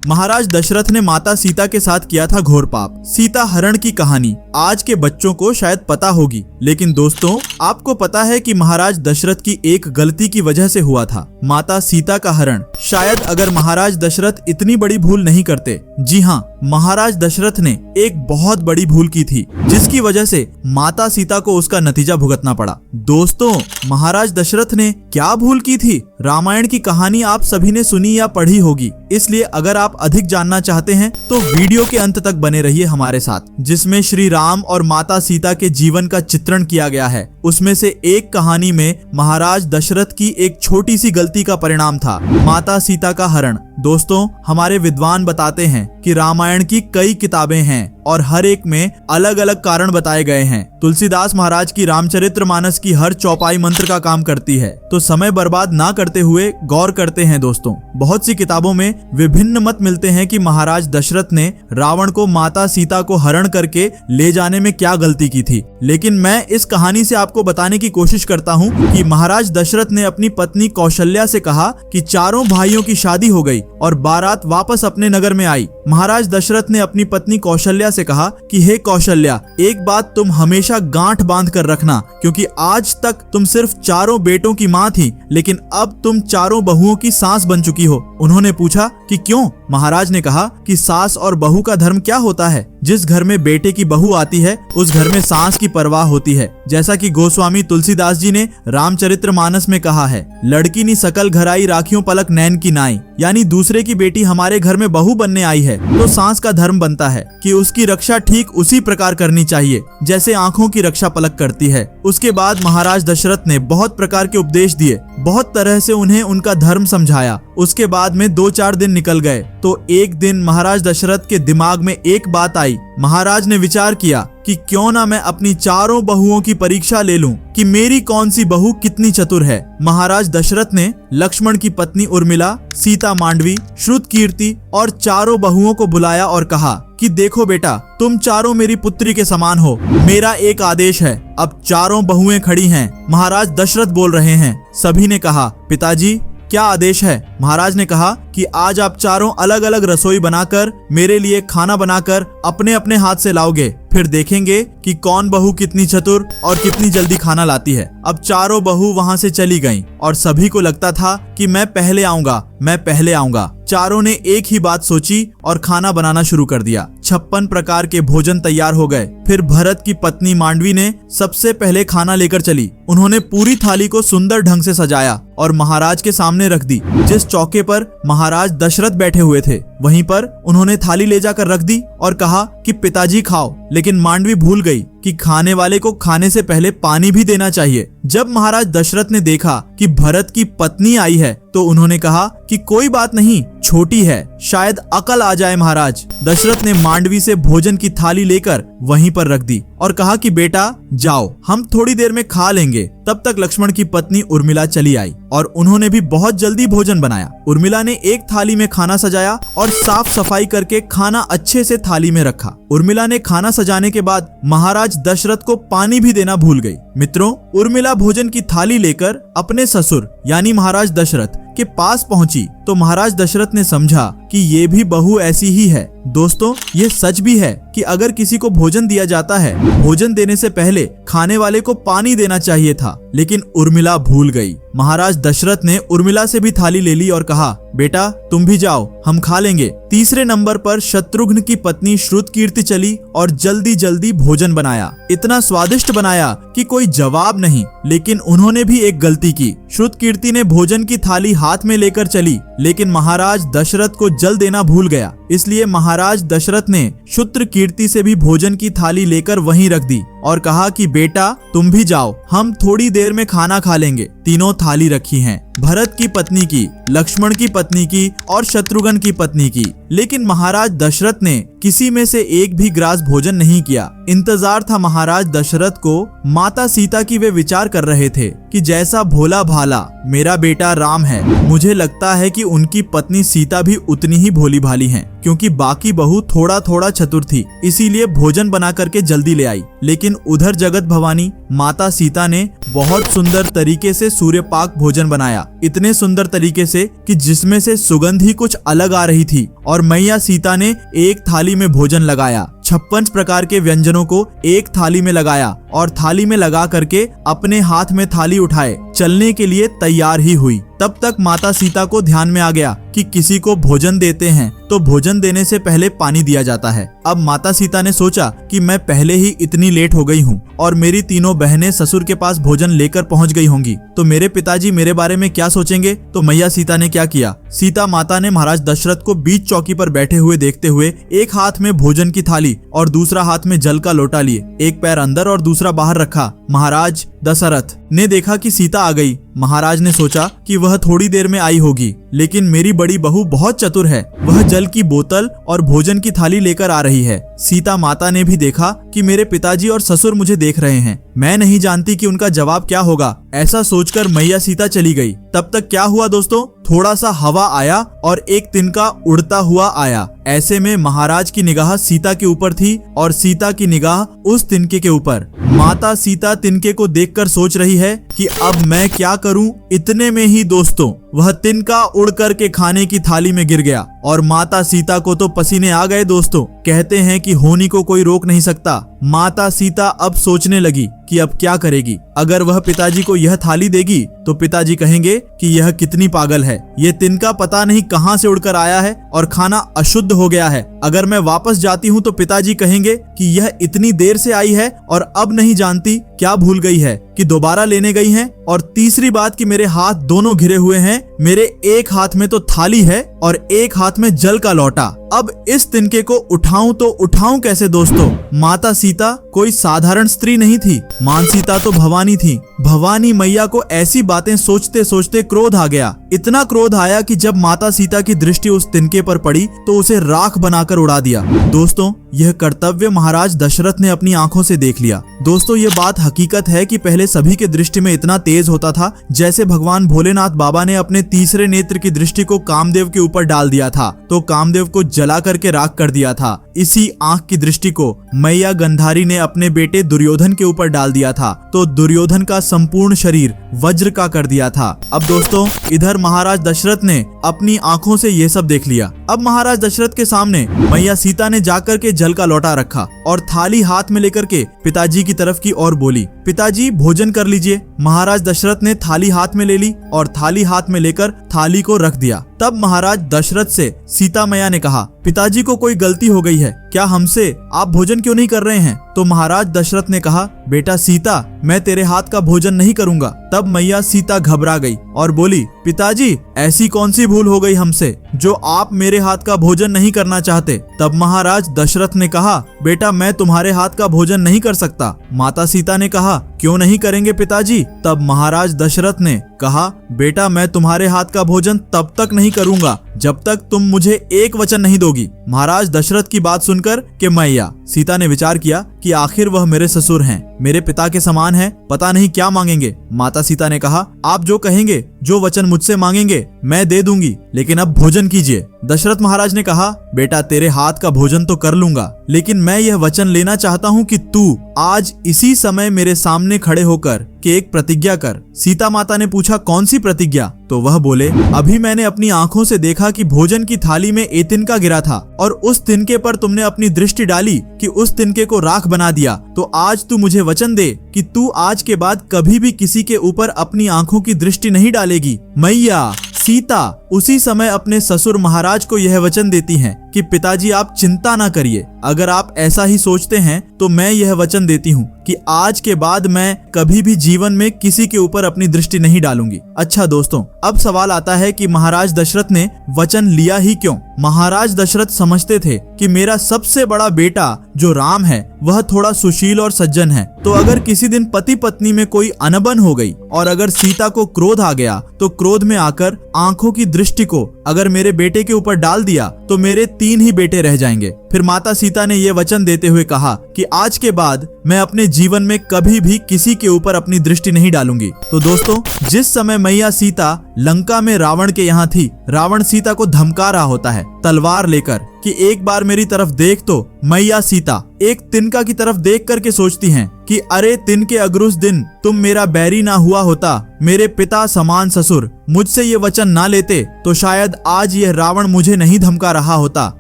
महाराज दशरथ ने माता सीता के साथ किया था घोर पाप। सीता हरण की कहानी आज के बच्चों को शायद पता होगी, लेकिन दोस्तों आपको पता है कि महाराज दशरथ की एक गलती की वजह से हुआ था माता सीता का हरण। शायद अगर महाराज दशरथ इतनी बड़ी भूल नहीं करते, जी हाँ, महाराज दशरथ ने एक बहुत बड़ी भूल की थी जिसकी वजह से माता सीता को उसका नतीजा भुगतना पड़ा। दोस्तों महाराज दशरथ ने क्या भूल की थी? रामायण की कहानी आप सभी ने सुनी या पढ़ी होगी, इसलिए अगर आप अधिक जानना चाहते हैं तो वीडियो के अंत तक बने रहिए हमारे साथ, जिसमें श्री राम और माता सीता के जीवन का चित्रण किया गया है। उसमें से एक कहानी में महाराज दशरथ की एक छोटी सी गलती का परिणाम था माता सीता का हरण। दोस्तों हमारे विद्वान बताते हैं कि रामायण की कई किताबें हैं और हर एक में अलग अलग कारण बताए गए हैं। तुलसीदास महाराज की रामचरितमानस की हर चौपाई मंत्र का काम करती है, तो समय बर्बाद ना करते हुए गौर करते हैं। दोस्तों बहुत सी किताबों में विभिन्न मत मिलते हैं कि महाराज दशरथ ने रावण को माता सीता को हरण करके ले जाने में क्या गलती की थी, लेकिन मैं इस कहानी से आपको बताने की कोशिश करता हूँ कि महाराज दशरथ ने अपनी पत्नी कौशल्या से कहा कि चारों भाइयों की शादी हो गई और बारात वापस अपने नगर में आई। महाराज दशरथ ने अपनी पत्नी कौशल्या से कहा कि हे कौशल्या, एक बात तुम हमेशा गांठ बांध कर रखना, क्योंकि आज तक तुम सिर्फ चारों बेटों की माँ थी, लेकिन अब तुम चारों बहुओं की सास बन चुकी हो। उन्होंने पूछा कि क्यों? महाराज ने कहा कि सास और बहू का धर्म क्या होता है? जिस घर में बेटे की बहू आती है उस घर में सास की परवाह होती है। जैसा कि गोस्वामी तुलसीदास जी ने रामचरितमानस में कहा है, लड़की नी सकल घर आई राखियों पलक नैन की नाई, यानी दूसरे की बेटी हमारे घर में बहू बनने आई है तो सास का धर्म बनता है कि उसकी रक्षा ठीक उसी प्रकार करनी चाहिए जैसे आंखों की रक्षा पलक करती है। उसके बाद महाराज दशरथ ने बहुत प्रकार के उपदेश दिए, बहुत तरह से उन्हें उनका धर्म समझाया। उसके बाद में 2-4 दिन निकल गए तो एक दिन महाराज दशरथ के दिमाग में एक बात आई। महाराज ने विचार किया कि क्यों ना मैं अपनी चारों बहुओं की परीक्षा ले लूं कि मेरी कौन सी बहू कितनी चतुर है। महाराज दशरथ ने लक्ष्मण की पत्नी उर्मिला, सीता मांडवी, श्रुतकीर्ति और चारों बहुओं को बुलाया और कहा कि देखो बेटा, तुम चारों मेरी पुत्री के समान हो। मेरा एक आदेश है। अब चारों बहुएं खड़ी हैं। महाराज दशरथ बोल रहे हैं। सभी ने कहा, पिताजी क्या आदेश है? महाराज ने कहा कि आज आप चारों अलग अलग रसोई बनाकर मेरे लिए खाना बनाकर अपने अपने हाथ से लाओगे, फिर देखेंगे कि कौन बहू कितनी चतुर और कितनी जल्दी खाना लाती है। अब चारों बहू वहां से चली गईं और सभी को लगता था कि मैं पहले आऊंगा, मैं पहले आऊंगा। चारों ने एक ही बात सोची और खाना बनाना शुरू कर दिया। 56 प्रकार के भोजन तैयार हो गए। फिर भरत की पत्नी मांडवी ने सबसे पहले खाना लेकर चली। उन्होंने पूरी थाली को सुंदर ढंग से सजाया और महाराज के सामने रख दी। जिस चौके पर महाराज दशरथ बैठे हुए थे वहीं पर उन्होंने थाली ले जाकर रख दी और कहा कि पिताजी खाओ। लेकिन मांडवी भूल गई कि खाने वाले को खाने से पहले पानी भी देना चाहिए। जब महाराज दशरथ ने देखा कि भरत की पत्नी आई है तो उन्होंने कहा कि कोई बात नहीं, छोटी है, शायद अकल आ जाए। महाराज दशरथ ने मांडवी से भोजन की थाली लेकर वहीं पर रख दी और कहा कि बेटा जाओ, हम थोड़ी देर में खा लेंगे। तब तक लक्ष्मण की पत्नी उर्मिला चली आई और उन्होंने भी बहुत जल्दी भोजन बनाया। उर्मिला ने एक थाली में खाना सजाया और साफ सफाई करके खाना अच्छे से थाली में रखा। उर्मिला ने खाना सजाने के बाद महाराज दशरथ को पानी भी देना भूल गई। मित्रों, उर्मिला भोजन की थाली लेकर अपने ससुर यानी महाराज दशरथ के पास पहुंची तो महाराज दशरथ ने समझा कि ये भी बहू ऐसी ही है। दोस्तों ये सच भी है कि अगर किसी को भोजन दिया जाता है, भोजन देने से पहले खाने वाले को पानी देना चाहिए था, लेकिन उर्मिला भूल गई। महाराज दशरथ ने उर्मिला से भी थाली ले ली और कहा, बेटा तुम भी जाओ, हम खा लेंगे। तीसरे नंबर पर शत्रुघ्न की पत्नी श्रुतकीर्ति चली और जल्दी जल्दी भोजन बनाया। इतना स्वादिष्ट बनाया कि कोई जवाब नहीं, लेकिन उन्होंने भी एक गलती की। श्रुतकीर्ति ने भोजन की थाली हाथ में लेकर चली, लेकिन महाराज दशरथ को जल देना भूल गया। इसलिए महाराज दशरथ ने श्रुतकीर्ति से भी भोजन की थाली लेकर वहीं रख दी और कहा कि बेटा तुम भी जाओ, हम थोड़ी देर में खाना खा लेंगे। तीनों थाली रखी हैं, भरत की पत्नी की, लक्ष्मण की पत्नी की और शत्रुघ्न की पत्नी की, लेकिन महाराज दशरथ ने किसी में से एक भी ग्रास भोजन नहीं किया। इंतजार था महाराज दशरथ को माता सीता की। वे विचार कर रहे थे कि जैसा भोला भाला मेरा बेटा राम है, मुझे लगता है कि उनकी पत्नी सीता भी उतनी ही भोली भाली हैं, क्योंकि बाकी बहू थोड़ा थोड़ा चतुर थी, इसीलिए भोजन बना करके जल्दी ले आई। लेकिन लेकिन उधर जगत भवानी माता सीता ने बहुत सुंदर तरीके से सूर्यपाक भोजन बनाया, इतने सुंदर तरीके से कि जिसमें से सुगंध ही कुछ अलग आ रही थी। और मैया सीता ने एक थाली में भोजन लगाया, 56 प्रकार के व्यंजनों को एक थाली में लगाया और थाली में लगा करके अपने हाथ में थाली उठाए चलने के लिए तैयार ही हुई। तब तक माता सीता को ध्यान में आ गया कि किसी को भोजन देते हैं तो भोजन देने से पहले पानी दिया जाता है। अब माता सीता ने सोचा कि मैं पहले ही इतनी लेट हो गई हूँ और मेरी तीनों बहनें ससुर के पास भोजन लेकर पहुँच गई होंगी, तो मेरे पिताजी मेरे बारे में क्या सोचेंगे। तो मैया सीता ने क्या किया, सीता माता ने महाराज दशरथ को बीच चौकी पर बैठे हुए देखते हुए एक हाथ में भोजन की थाली और दूसरा हाथ में जल का लोटा लिए, एक पैर अंदर और दूसरा बाहर रखा। महाराज दशरथ ने देखा कि सीता आ गई। महाराज ने सोचा कि वह थोड़ी देर में आई होगी, लेकिन मेरी बड़ी बहू बहुत चतुर है, वह जल की बोतल और भोजन की थाली लेकर आ रही है। सीता माता ने भी देखा कि मेरे पिताजी और ससुर मुझे देख रहे हैं, मैं नहीं जानती कि उनका जवाब क्या होगा। ऐसा सोचकर मैया सीता चली गई। तब तक क्या हुआ दोस्तों, थोड़ा सा हवा आया और एक तिनका उड़ता हुआ आया। ऐसे में महाराज की निगाह सीता के ऊपर थी और सीता की निगाह उस तिनके के ऊपर। माता सीता तिनके को देखकर सोच रही है कि अब मैं क्या करूं। इतने में ही दोस्तों वह तिनका उड़ कर के खाने की थाली में गिर गया और माता सीता को तो पसीने आ गए। दोस्तों कहते हैं कि होनी को कोई रोक नहीं सकता। माता सीता अब सोचने लगी कि अब क्या करेगी। अगर वह पिताजी को यह थाली देगी तो पिताजी कहेंगे कि यह कितनी पागल है, ये तिनका पता नहीं कहां से उड़कर आया है और खाना अशुद्ध हो गया है। अगर मैं वापस जाती हूं तो पिताजी कहेंगे कि यह इतनी देर से आई है और अब नहीं जानती क्या भूल गई है कि दोबारा लेने गई है। और तीसरी बात कि मेरे हाथ दोनों घिरे हुए हैं, मेरे एक हाथ में तो थाली है और एक हाथ में जल का लोटा। अब इस तिनके को उठाऊं तो उठाऊं कैसे। दोस्तों माता सीता कोई साधारण स्त्री नहीं थी, मां सीता तो भवानी थी। भवानी मैया को ऐसी बातें सोचते सोचते क्रोध आ गया। इतना क्रोध आया कि जब माता सीता की दृष्टि उस तिनके पर पड़ी तो उसे राख बनाकर उड़ा दिया। दोस्तों यह कर्तव्य महाराज दशरथ ने अपनी आंखों से देख लिया। दोस्तों ये बात हकीकत है कि पहले सभी के दृष्टि में इतना तेज होता था जैसे भगवान भोलेनाथ बाबा ने अपने तीसरे नेत्र की दृष्टि को कामदेव के ऊपर डाल दिया था तो कामदेव को जला करके राख कर दिया था। इसी आंख की दृष्टि को मैया गंधारी ने अपने बेटे दुर्योधन के ऊपर डाल दिया था तो दुर्योधन का संपूर्ण शरीर वज्र का कर दिया था। अब दोस्तों इधर महाराज दशरथ ने अपनी आंखों से ये सब देख लिया। अब महाराज दशरथ के सामने मैया सीता ने जाकर के जल का लोटा रखा और थाली हाथ में लेकर के पिताजी की तरफ की ओर बोली, पिताजी भोजन कर लीजिए। महाराज दशरथ ने थाली हाथ में ले ली और थाली हाथ में लेकर थाली को रख दिया। तब महाराज दशरथ से सीता मैया ने कहा, पिताजी को कोई गलती हो गई है क्या, हमसे आप भोजन क्यों नहीं कर रहे हैं। तो महाराज दशरथ ने कहा, बेटा सीता मैं तेरे हाथ का भोजन नहीं करूंगा। तब मैया सीता घबरा गई और बोली, पिताजी ऐसी कौन सी भूल हो गई हमसे जो आप मेरे हाथ का भोजन नहीं करना चाहते। तब महाराज दशरथ ने कहा, बेटा मैं तुम्हारे हाथ का भोजन नहीं कर सकता। माता सीता ने कहा, क्यों नहीं करेंगे पिताजी। तब महाराज दशरथ ने कहा, बेटा मैं तुम्हारे हाथ का भोजन तब तक नहीं करूंगा जब तक तुम मुझे एक वचन नहीं दोगी। महाराज दशरथ की बात सुनकर के मैया सीता ने विचार किया कि आखिर वह मेरे ससुर हैं, मेरे पिता के समान हैं, पता नहीं क्या मांगेंगे। माता सीता ने कहा, आप जो कहेंगे, जो वचन मुझसे मांगेंगे मैं दे दूंगी, लेकिन अब भोजन कीजिए। दशरथ महाराज ने कहा, बेटा तेरे हाथ का भोजन तो कर लूंगा, लेकिन मैं यह वचन लेना चाहता हूँ कि तू आज इसी समय मेरे सामने खड़े होकर कि एक प्रतिज्ञा कर। सीता माता ने पूछा, कौन सी प्रतिज्ञा। तो वह बोले, अभी मैंने अपनी आंखों से देखा कि भोजन की थाली में एक तिनका गिरा था और उस तिनके पर तुमने अपनी दृष्टि डाली कि उस तिनके को राख बना दिया। तो आज तू मुझे वचन दे कि तू आज के बाद कभी भी किसी के ऊपर अपनी आंखों की दृष्टि नहीं डालेगी। मैया सीता उसी समय अपने ससुर महाराज को यह वचन देती हैं कि पिताजी आप चिंता ना करिए, अगर आप ऐसा ही सोचते हैं तो मैं यह वचन देती हूँ कि आज के बाद मैं कभी भी जीवन में किसी के ऊपर अपनी दृष्टि नहीं डालूंगी। अच्छा दोस्तों अब सवाल आता है कि महाराज दशरथ ने वचन लिया ही क्यों। महाराज दशरथ समझते थे कि मेरा सबसे बड़ा बेटा जो राम है वह थोड़ा सुशील और सज्जन है, तो अगर किसी दिन पति पत्नी में कोई अनबन हो गई और अगर सीता को क्रोध आ गया तो क्रोध में आकर आंखों की दृष्टि को अगर मेरे बेटे के ऊपर डाल दिया तो मेरे 3 ही बेटे रह जाएंगे। फिर माता सीता ने ये वचन देते हुए कहा कि आज के बाद मैं अपने जीवन में कभी भी किसी के ऊपर अपनी दृष्टि नहीं डालूंगी। तो दोस्तों, जिस समय मैया सीता लंका में रावण के यहाँ थी, रावण सीता को धमका रहा होता है तलवार लेकर कि एक बार मेरी तरफ देख। तो मैया सीता एक तिनका की तरफ देख करके सोचती हैं कि अरे तिनके अगर उस दिन तुम मेरा बैरी ना हुआ होता, मेरे पिता समान ससुर मुझसे ये वचन ना लेते, तो शायद आज यह रावण मुझे नहीं धमका रहा होता,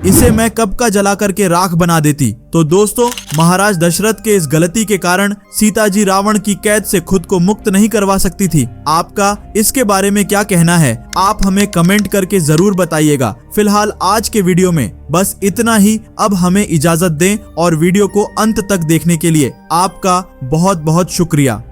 इसे मैं कब का जला करके राख बना देती। तो दोस्तों, महाराज दशरथ के इस गलती के कारण सीता जी रावण की कैद से खुद को मुक्त नहीं करवा सकती थी। आपका इसके बारे में क्या कहना है, आप हमें कमेंट करके जरूर बताइएगा। फिलहाल आज के वीडियो में बस इतना ही। अब हमें इजाजत दें और वीडियो को अंत तक देखने के लिए आपका बहुत बहुत शुक्रिया।